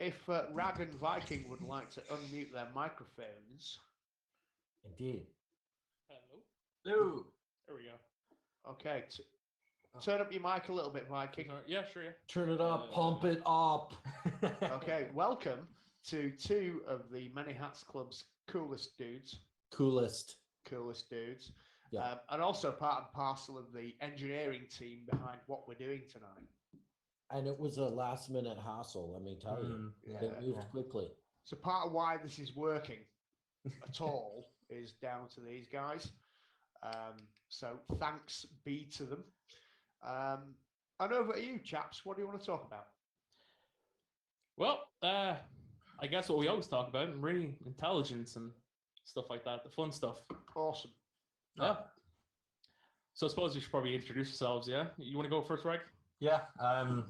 if Rag and Viking would like to unmute their microphones. Indeed. Hello. Hello. There we go. Okay. Turn up your mic a little bit, Viking. Yeah, sure. Yeah. Turn it up, pump it up. Okay, welcome to two of the Many Hats Club's coolest dudes. Coolest Dudes. Yeah. And also part and parcel of the engineering team behind what we're doing tonight. And it was a last minute hassle, let me tell you. Yeah. It moved quickly. So part of why this is working at all is down to these guys. So thanks be to them. And over to you, chaps. What do you want to talk about? Well, I guess what we always talk about, really intelligence and stuff like that, the fun stuff. Awesome. Yeah. So I suppose we should probably introduce ourselves, yeah? You want to go first, Rag? Yeah. I'm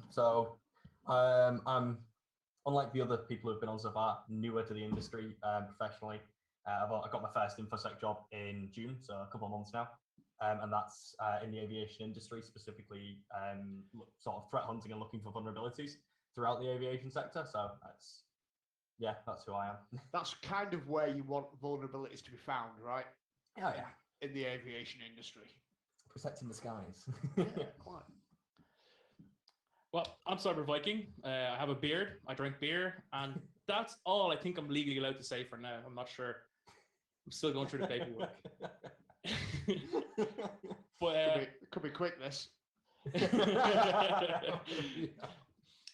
unlike the other people who've been on so far, newer to the industry professionally. I got my first InfoSec job in June, so a couple of months now. And that's in the aviation industry, specifically sort of threat hunting and looking for vulnerabilities throughout the aviation sector. So that's who I am. That's kind of where you want vulnerabilities to be found, right? Oh yeah. In the aviation industry. Protecting the skies. Yeah, quite. Well, I'm Cyber Viking. I have a beard. I drink beer. And that's all I think I'm legally allowed to say for now. I'm not sure. I'm still going through the paperwork. But could be quick, this.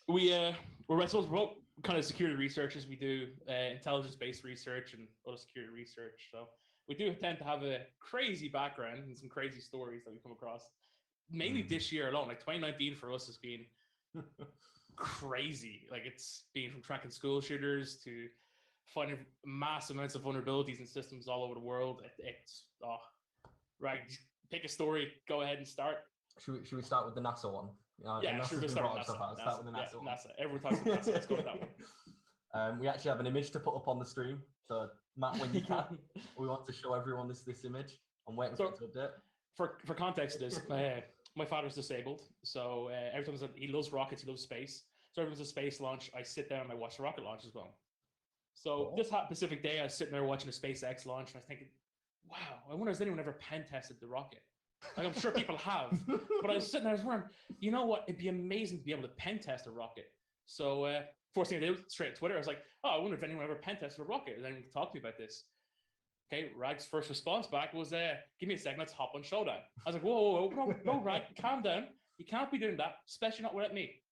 We're both kind of security researchers. We do intelligence-based research and other security research. So we do tend to have a crazy background and some crazy stories that we come across. Mainly this year alone, like 2019 for us has been crazy. Like it's been from tracking school shooters to finding mass amounts of vulnerabilities in systems all over the world. Right. Pick a story. Go ahead and start. Should we start with the NASA one? Yeah, sure. Start with NASA. Start with the NASA one. NASA. Everyone talks about NASA. Let's go with that one. We actually have an image to put up on the stream. So Matt, when you can, we want to show everyone this image. I'm waiting for it to update. For context, this my father's disabled, so every time he loves rockets, he loves space. So every time there's a space launch, I sit down and I watch the rocket launch as well. So this hot Pacific day, I was sitting there watching a SpaceX launch, and I was thinking, wow, I wonder has anyone ever pen tested the rocket? Like, I'm sure people have, but I was sitting there, I was wondering, you know what? It'd be amazing to be able to pen test a rocket. So first thing I did, straight to Twitter, I was like, oh, I wonder if anyone ever pen tested a rocket. And then anyone talk to me about this. Okay, Rag's first response back was, give me a second, let's hop on Showdown. I was like, whoa, no, Rag, calm down. You can't be doing that, especially not without me.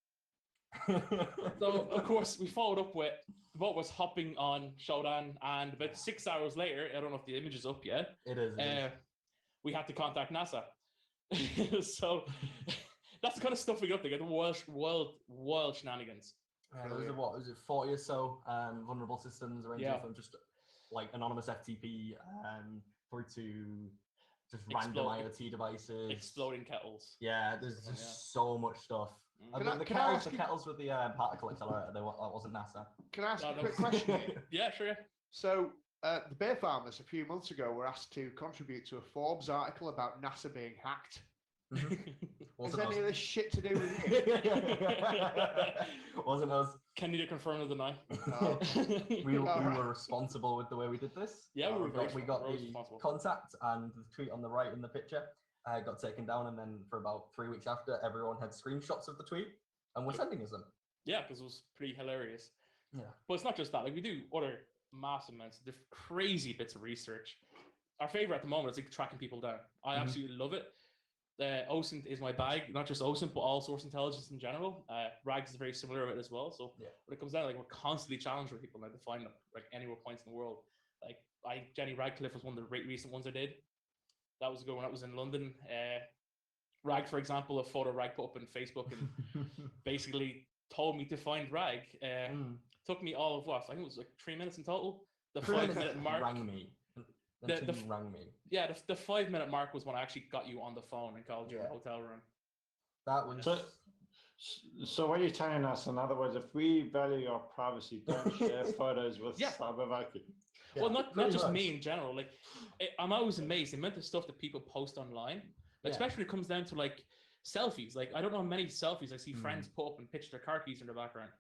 So, of course, we followed up with both was hopping on Showdown, and about 6 hours later, I don't know if the image is up yet. It is. We had to contact NASA. So that's the kind of stuff we got to get the wild shenanigans. Was it 40 or so vulnerable systems ranging from just like anonymous FTP through to just random IoT devices, exploding kettles. Yeah, there's just so much stuff. The kettles with the particle accelerator, that wasn't NASA. Can I ask a quick question here? Yeah, sure. So the beer farmers a few months ago were asked to contribute to a Forbes article about NASA being hacked. Has any of this shit to do with you? Wasn't us. Can you confirm or deny? We were responsible with the way we did this. Yeah, we got the contact, and the tweet on the right in the picture got taken down, and then for about 3 weeks after, everyone had screenshots of the tweet and we're sending us them. Yeah, because it was pretty hilarious. Yeah. But it's not just that. Like, we do other massive amounts of different crazy bits of research. Our favorite at the moment is like tracking people down. I absolutely love it. OSINT is my bag, not just OSINT, but all source intelligence in general. RAGS is very similar to it as well. So when it comes down, like, we're constantly challenging people now to find them, like, anywhere points in the world. Like, Jenny Radcliffe was one of the recent ones I did. That was a good one. That was in London. Rag, for example, a photo Rag put up on Facebook and basically told me to find Rag. Took me all of what? I think it was like 3 minutes in total. The 5 minute mark. Rang me. Rang me. Yeah, the 5 minute mark was when I actually got you on the phone and called you in a hotel room. That was. So what are you telling us? In other words, if we value your privacy, don't share photos with Cyber Viking. Yeah, well, not just me in general. Like, I'm always amazed the amount of stuff that people post online, like, especially when it comes down to like selfies. Like, I don't know how many selfies I see friends put up and pitch their car keys in the background.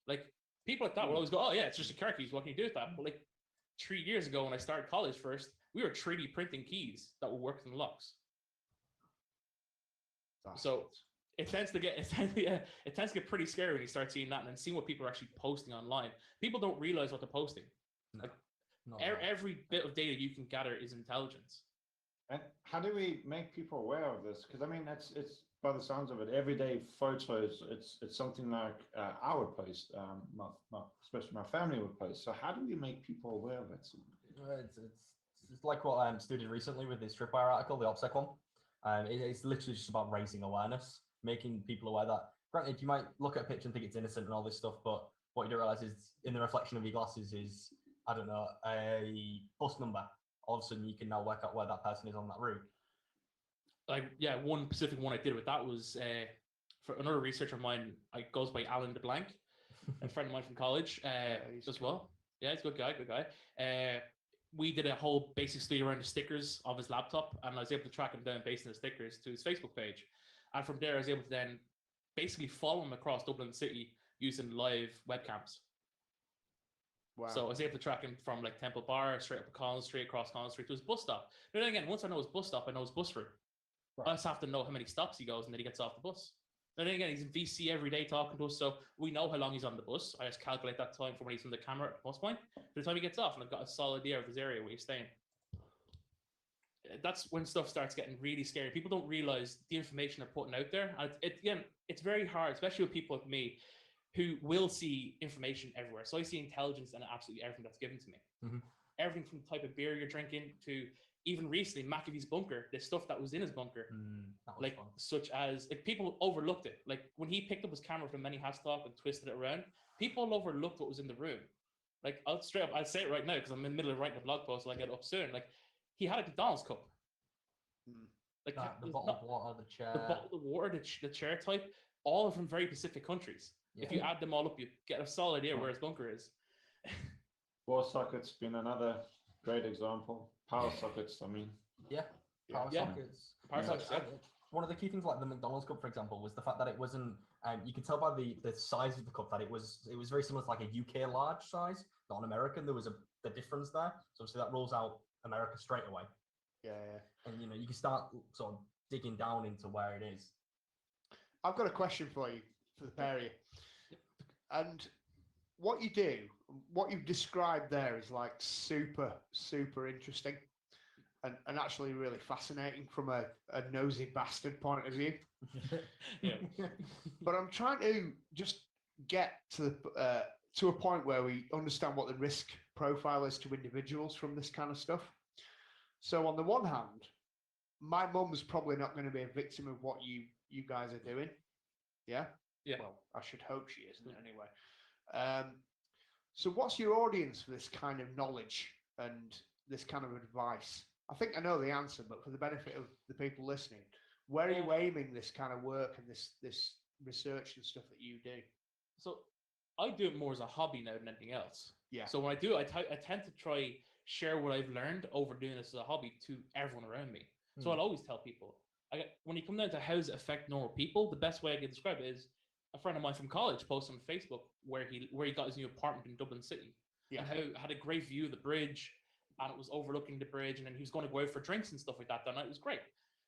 Like, People like that will always go, "Oh yeah, it's just a car keys. What can you do with that?" But like 3 years ago, when I started college first, we were 3D printing keys that would work in locks. So it tends to get pretty scary when you start seeing that and then seeing what people are actually posting online. People don't realize what they're posting. No, Like not at all. every bit of data you can gather is intelligence. And how do we make people aware of this? Because I mean, it's by the sounds of it, everyday photos. It's something like I would post, especially my family would post. So how do we make people aware of it? It's like what Stu did recently with his tripwire article, the OPSEC one. It's literally just about raising awareness, making people aware that, granted, you might look at a picture and think it's innocent and all this stuff, but what you don't realize is in the reflection of your glasses is, I don't know, a bus number. All of a sudden, you can now work out where that person is on that route. Like, yeah, one specific one I did with that was for another researcher of mine. It goes by Alan DeBlanc, a friend of mine from college as well. Yeah, he's a good guy. We did a whole basic study around the stickers of his laptop, and I was able to track him down based on the stickers to his Facebook page. And from there, I was able to then basically follow him across Dublin City using live webcams. Wow. So I was able to track him from like Temple Bar, straight up Collins Street, across Collins Street to his bus stop. But then again, once I know his bus stop, I know his bus route. Right. I just have to know how many stops he goes and then he gets off the bus. And then again, he's in VC every day talking to us, so we know how long he's on the bus. I just calculate that time from when he's on the camera at the bus point to the time he gets off, and I've got a solid idea of his area where he's staying. That's when stuff starts getting really scary. People don't realize the information they're putting out there. And again, it's very hard, especially with people like me, who will see information everywhere. So I see intelligence in absolutely everything that's given to me. Mm-hmm. Everything from the type of beer you're drinking to even recently McAfee's bunker, the stuff that was in his bunker, like fun. Such as like people overlooked it. Like when he picked up his camera from Many Hats Talk and twisted it around, people overlooked what was in the room. Like I'll say it right now because I'm in the middle of writing a blog post, so I get up soon. Like he had a McDonald's cup. Like the bottle of water, the chair, the chair type, all from very Pacific countries. Yeah. If you add them all up, you get a solid idea where his bunker is. Wall sockets been another great example. Power sockets, I mean. Yeah, power sockets. Power sockets, yeah. One of the key things, like the McDonald's cup, for example, was the fact that it wasn't. You can tell by the size of the cup that it was very similar to like a UK large size, not an American. There was the difference there, so obviously that rules out America straight away. Yeah. And you can start sort of digging down into where it is. I've got a question for you, for the pair of you. And what you do, what you've described there is like super, super interesting and actually really fascinating from a nosy bastard point of view. Yeah. But I'm trying to just get to a point where we understand what the risk profile is to individuals from this kind of stuff. So on the one hand, my mum's probably not going to be a victim of what you guys are doing. Yeah? Yeah. Well, I should hope she isn't anyway. So what's your audience for this kind of knowledge and this kind of advice? I think I know the answer, but for the benefit of the people listening, where are you aiming this kind of work and this research and stuff that you do? So I do it more as a hobby now than anything else. Yeah. So when I do, I tend to try share what I've learned over doing this as a hobby to everyone around me. So I'll always tell people, when you come down to how does it affect normal people, the best way I can describe it is a friend of mine from college posted on Facebook where he got his new apartment in Dublin City. Yeah. And how had a great view of the bridge, and it was overlooking the bridge, and then he was going to go out for drinks and stuff like that night. It was great.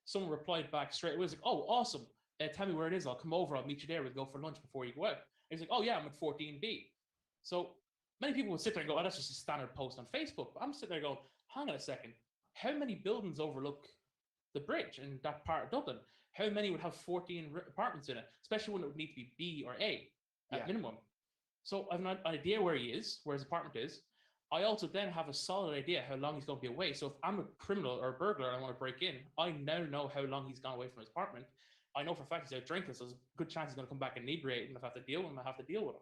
Someone replied back straight away, was like, "Oh, awesome. Tell me where it is. I'll come over. I'll meet you there. We'll go for lunch before you go out." And he's like, "Oh yeah, I'm at 14B." So many people would sit there and go, "Oh, that's just a standard post on Facebook." But I'm sitting there going, "Hang on a second. How many buildings overlook the bridge in that part of Dublin? How many would have 14 apartments in it, especially when it would need to be B or A at minimum?" So I have an idea where he is, where his apartment is. I also then have a solid idea how long he's going to be away. So if I'm a criminal or a burglar and I want to break in, I now know how long he's gone away from his apartment. I know for a fact he's out drinking, so there's a good chance he's going to come back inebriated, and if I have to deal with him, I have to deal with him.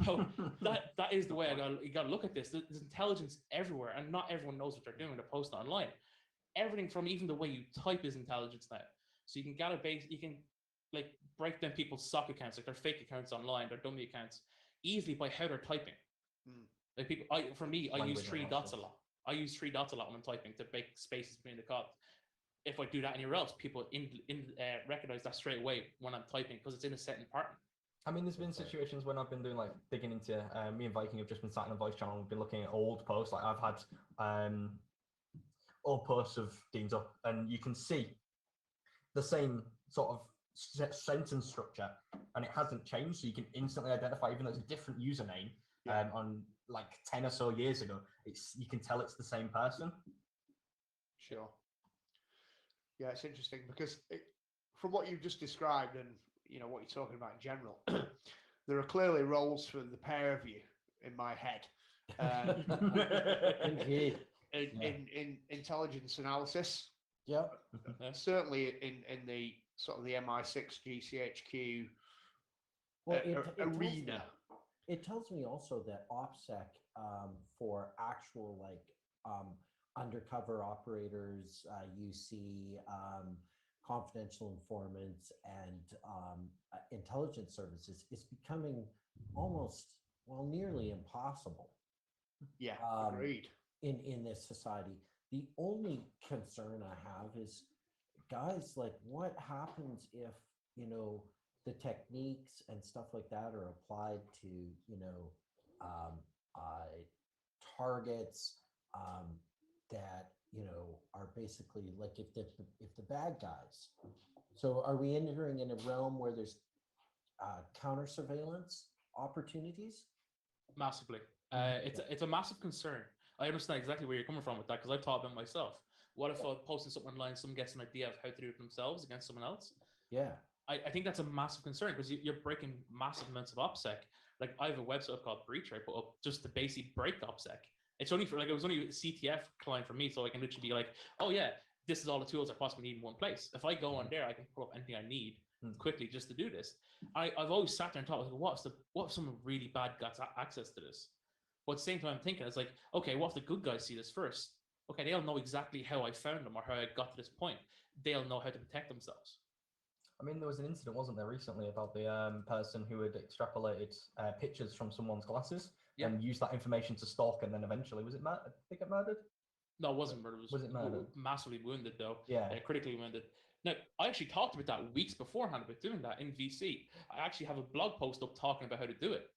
So that is the way you got to look at this. There's intelligence everywhere, and not everyone knows what they're doing. They're posting online. Everything from even the way you type is intelligence now. So you can get a base, you can like break down people's sock accounts, like their fake accounts online, their dummy accounts, easily by how they're typing. Like people, I use three dots a lot. I use 3 dots a lot when I'm typing to make spaces between the dots. If I do that anywhere else, people recognize that straight away when I'm typing because it's in a set compartment. I mean, there's been situations when I've been doing like digging into me and Viking have just been sat in a voice channel. We've been looking at old posts. Like I've had old posts of Dean's up, and you can see the same sort of sentence structure, and it hasn't changed. So you can instantly identify, even though it's a different username on like 10 or so years ago. You can tell it's the same person. Sure. Yeah, it's interesting because from what you've just described and what you're talking about in general, there are clearly roles for the pair of you in my head. Indeed. In intelligence analysis, certainly in the sort of the MI6 GCHQ arena. It tells me also that OPSEC for actual undercover operators, UC, confidential informants, and intelligence services is becoming nearly impossible. Yeah, agreed. In this society, the only concern I have is, guys, like, what happens if the techniques and stuff like that are applied to targets that are basically like if the bad guys. So are we entering in a realm where there's counter surveillance opportunities? Massively. It's a massive concern. I understand exactly where you're coming from with that, because I've thought about it myself. What if I posting something online, someone gets an idea of how to do it themselves against someone else? Yeah. I think that's a massive concern, because you're breaking massive amounts of OPSEC. Like, I have a website called Breach I put up just to basically break OPSEC. It's only it was only a CTF client for me, so I can literally be like, oh yeah, this is all the tools I possibly need in one place. If I go on there, I can pull up anything I need quickly just to do this. I've always sat there and thought, what if someone really bad got access to this? But at the same time, I'm thinking, it's like, okay, what if the good guys see this first? Okay, they'll know exactly how I found them or how I got to this point. They'll know how to protect themselves. I mean, there was an incident, wasn't there, recently about the person who had extrapolated pictures from someone's glasses and used that information to stalk, and then eventually, did they get murdered? No, it wasn't murdered. Was it murdered? Massively wounded, though. Yeah. Critically wounded. Now, I actually talked about that weeks beforehand about doing that in VC. I actually have a blog post up talking about how to do it.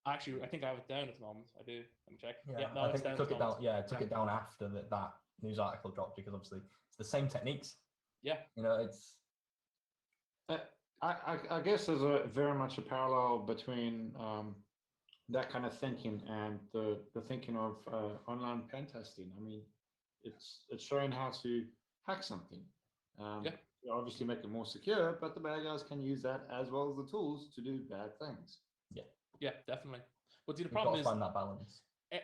Actually, I think I have it down at the moment. I do. Let me check. Yeah, no, I think it took it down. Yeah, it took it down after that news article dropped, because obviously it's the same techniques. Yeah. It's. I guess there's very much a parallel between that kind of thinking and the thinking of online pen testing. I mean, it's showing how to hack something. Obviously make it more secure, but the bad guys can use that as well as the tools to do bad things. Yeah, definitely. But see, the problem is, find that balance.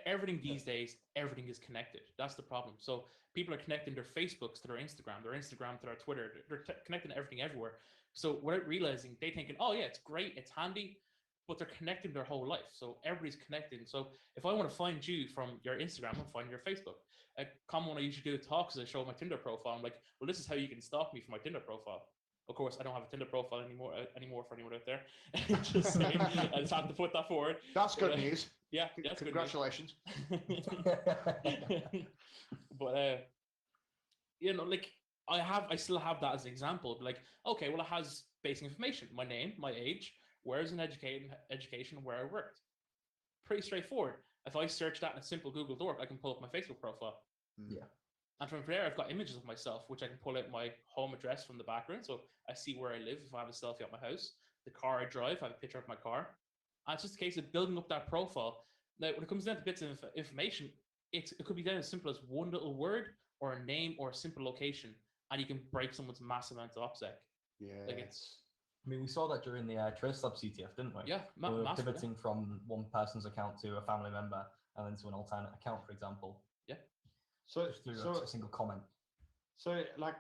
Everything these days, everything is connected. That's the problem. So people are connecting their Facebooks to their Instagram to their Twitter. They're connecting everything everywhere. So without realizing, they thinking, oh yeah, it's great, it's handy, but they're connecting their whole life. So everybody's connecting. So if I want to find you from your Instagram, I'll find your Facebook. A common one I usually do to talk is I show my Tinder profile. I'm like, well, this is how you can stalk me from my Tinder profile. Of course, I don't have a Tinder profile anymore for anyone out there. Just saying, I just have to put that forward. That's good news. Yeah, that's congratulations. But like I still have that as an example. But like, okay, well, it has basic information: my name, my age, where I was in education, where I worked. Pretty straightforward. If I search that in a simple Google Doc, I can pull up my Facebook profile. Yeah. And from there, I've got images of myself, which I can pull out my home address from the background. So I see where I live. If I have a selfie at my house, the car I drive, I have a picture of my car. And it's just a case of building up that profile. Now, when it comes down to bits of information, it could be done as simple as one little word or a name or a simple location, and you can break someone's massive amount of OPSEC. Yeah. Like it's. I mean, we saw that during the TraceLab CTF, didn't we? Yeah, we were massively. pivoting from one person's account to a family member, and then to an alternate account, for example. Yeah. So just through a single comment. So, like,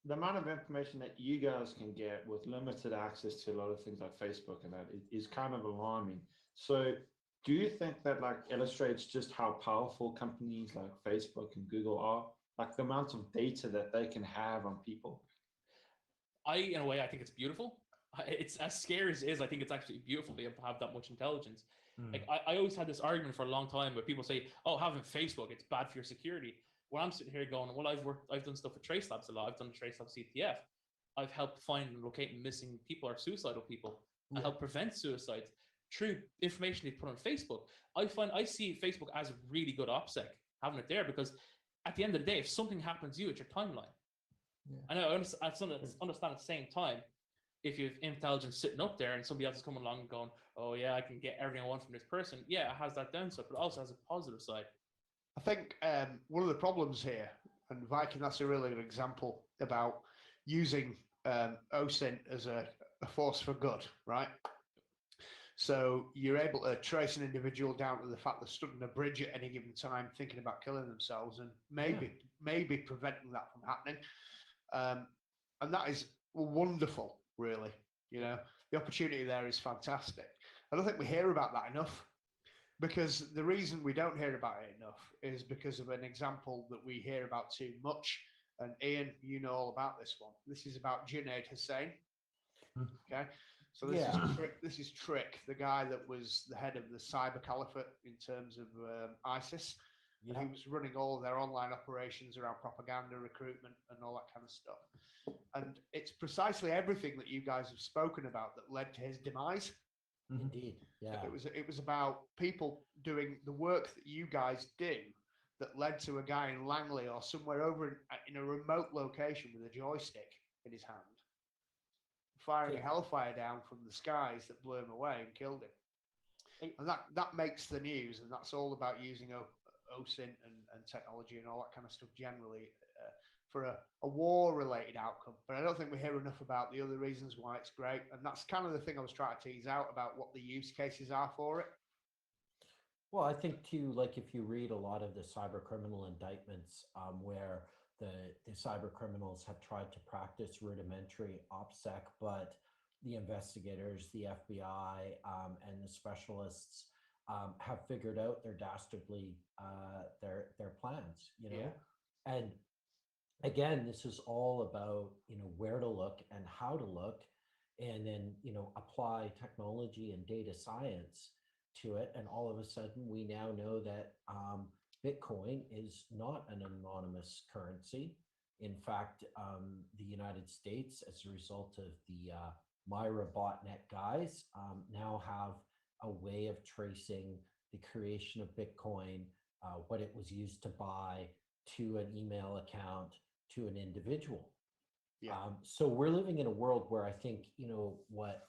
the amount of information that you guys can get with limited access to a lot of things like Facebook and that is kind of alarming. So, do you think that like illustrates just how powerful companies like Facebook and Google are? Like the amount of data that they can have on people? In a way, I think it's beautiful. It's as scary as it is. I think it's actually beautiful to be able to have that much intelligence. Like I always had this argument for a long time where people say, "Oh, having Facebook, it's bad for your security." Well, I'm sitting here going, "Well, I've done stuff with TraceLabs a lot. I've done TraceLab CTF. I've helped find and locate missing people or suicidal people. and help prevent suicides through information they put on Facebook. I see Facebook as a really good OPSEC, having it there, because at the end of the day, if something happens to you, it's your timeline. I know I understand at the same time, if you have intelligence sitting up there and somebody else is coming along and going, oh yeah, I can get everything I want from this person. Yeah, it has that downside, but it also has a positive side. I think one of the problems here, and Viking, that's a really good example about using OSINT as a force for good, right? So you're able to trace an individual down to the fact they're stood on a bridge at any given time thinking about killing themselves, and maybe preventing that from happening. And that is wonderful, really. You know, the opportunity there is fantastic. I don't think we hear about that enough, because the reason we don't hear about it enough is because of an example that we hear about too much. And Ian, you know all about this one. This is about Junaid Hussain. Okay. So this is Trick, the guy that was the head of the cyber caliphate in terms of ISIS. Yeah. And he was running all of their online operations around propaganda, recruitment, and all that kind of stuff. And it's precisely everything that you guys have spoken about that led to his demise. Indeed, yeah. It was about people doing the work that you guys do that led to a guy in Langley or somewhere over in a remote location with a joystick in his hand, firing a hellfire down from the skies that blew him away and killed him. And that makes the news, and that's all about using OSINT and technology and all that kind of stuff generally for a war-related outcome. But I don't think we hear enough about the other reasons why it's great. And that's kind of the thing I was trying to tease out about what the use cases are for it. Well, I think too, like if you read a lot of the cyber criminal indictments where the cyber criminals have tried to practice rudimentary OPSEC, but the investigators, the FBI, and the specialists have figured out their dastardly their plans, you know. Yeah. And again, this is all about, you know, where to look and how to look, and then, you know, apply technology and data science to it. And all of a sudden we now know that Bitcoin is not an anonymous currency. In fact, the United States, as a result of the Myra botnet guys, now have a way of tracing the creation of Bitcoin, what it was used to buy, to an email account, to an individual. Yeah. So we're living in a world where I think, you know, what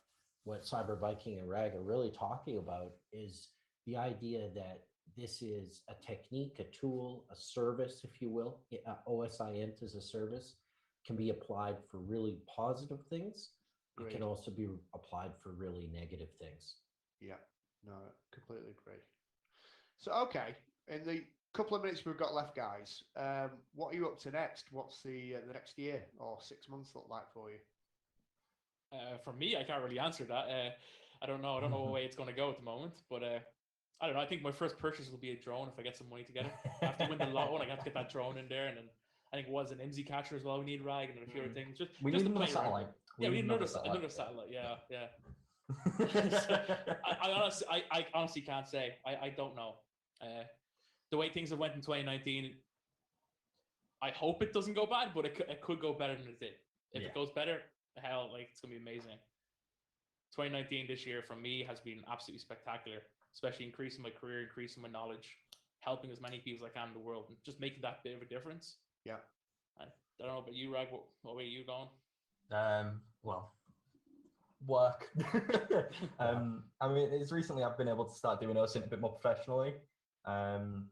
Cyber Viking and Rag are really talking about is the idea that this is a technique, a tool, a service, if you will. OSINT as a service can be applied for really positive things. Great. It can also be applied for really negative things. Yeah, no, completely agree. So, okay, in the couple of minutes we've got left, guys, what are you up to next? What's the next year or 6 months look like for you? For me, I can't really answer that. I don't know what way it's going to go at the moment, but I don't know. I think my first purchase will be a drone if I get some money together. I have to win the lotto and I have to get that drone in there, and then I think it was an IMSI catcher as well. We need Rag and a few other things. We need another satellite. Yeah, we need another satellite. Yeah. So, I honestly can't say. I don't know. The way things have went in 2019, I hope it doesn't go bad, but it could go better than it did. If it goes better, hell, like, it's gonna be amazing. 2019 this year for me has been absolutely spectacular, especially increasing my career, increasing my knowledge, helping as many people as I can in the world, and just making that bit of a difference. Yeah. I don't know about you, Rag. What way are you going? Well, work. I mean, it's recently I've been able to start doing OSINT a bit more professionally, and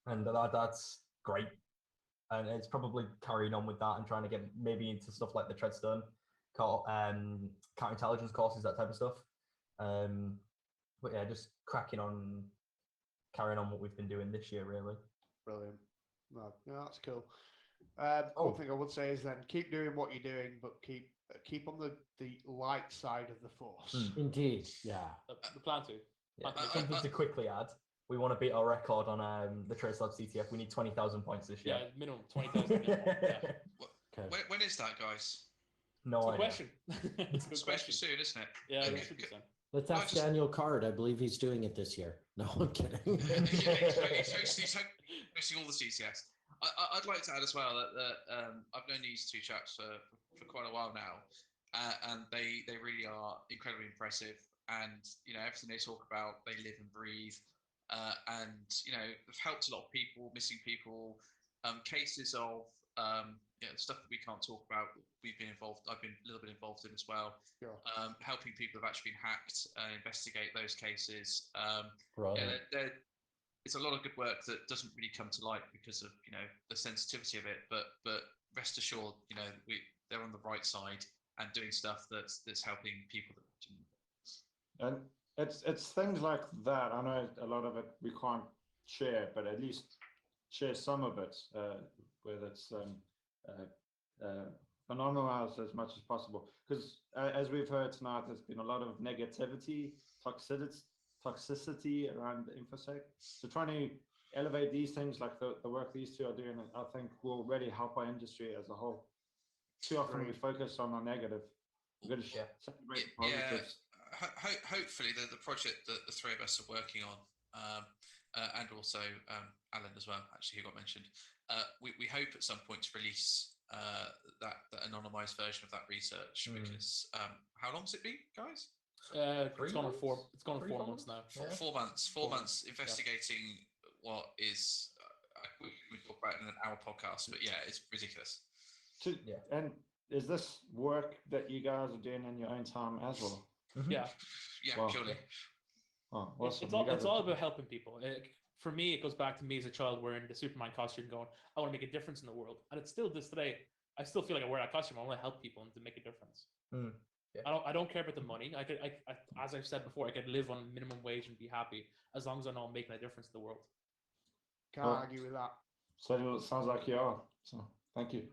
that's great. And it's probably carrying on with that and trying to get maybe into stuff like the Treadstone, counterintelligence courses, that type of stuff. But yeah, just carrying on what we've been doing this year, really. Brilliant. No, that's cool. One thing I would say is then keep doing what you're doing, but keep on the light side of the force. Indeed, yeah. The plan to. Yeah. Something to quickly add. We want to beat our record on the Trace Lab CTF. We need 20,000 points this year. Yeah, minimum 20,000. Yeah. When is that, guys? No idea. Question. It's a question soon, isn't it? Yeah, Okay. it should be soon. Let's ask Daniel Card. I believe he's doing it this year. No, I'm kidding. He's hosting all the CTFs. I'd like to add as well that I've known these two chaps for quite a while now, and they really are incredibly impressive. And everything they talk about, they live and breathe. And they've helped a lot of people, missing people, cases of stuff that we can't talk about. We've been involved. I've been a little bit involved in as well. Sure. Helping people who've actually been hacked, investigate those cases. Brilliant. It's a lot of good work that doesn't really come to light because of the sensitivity of it. But rest assured, they're on the right side and doing stuff that's helping people. And it's things like that. I know a lot of it we can't share, but at least share some of it, whether it's anonymized as much as possible. Because as we've heard tonight, there's been a lot of negativity, toxicity around InfoSec. So trying to elevate these things like the work these two are doing, I think will really help our industry as a whole. Too often we focus on the negative. We've got to celebrate the positives. Hopefully the project that the three of us are working on, and also Alan as well, actually, who got mentioned, we hope at some point to release that anonymized version of that research, because how long's it been, guys? It's gone on 4 months now. 4 months. 4 months investigating what is we talk about in an hour podcast, but yeah, it's ridiculous. And is this work that you guys are doing in your own time as well? Yeah. Yeah, purely. Oh, awesome. It's all about helping people. For me, it goes back to me as a child wearing the Superman costume, going, I want to make a difference in the world. And it's still this today. I still feel like I wear that costume. I want to help people and to make a difference. I don't care about the money. I as I've said before, I could live on minimum wage and be happy as long as I know I'm making a difference in the world. Can't argue with that. So it sounds like you are. So thank you.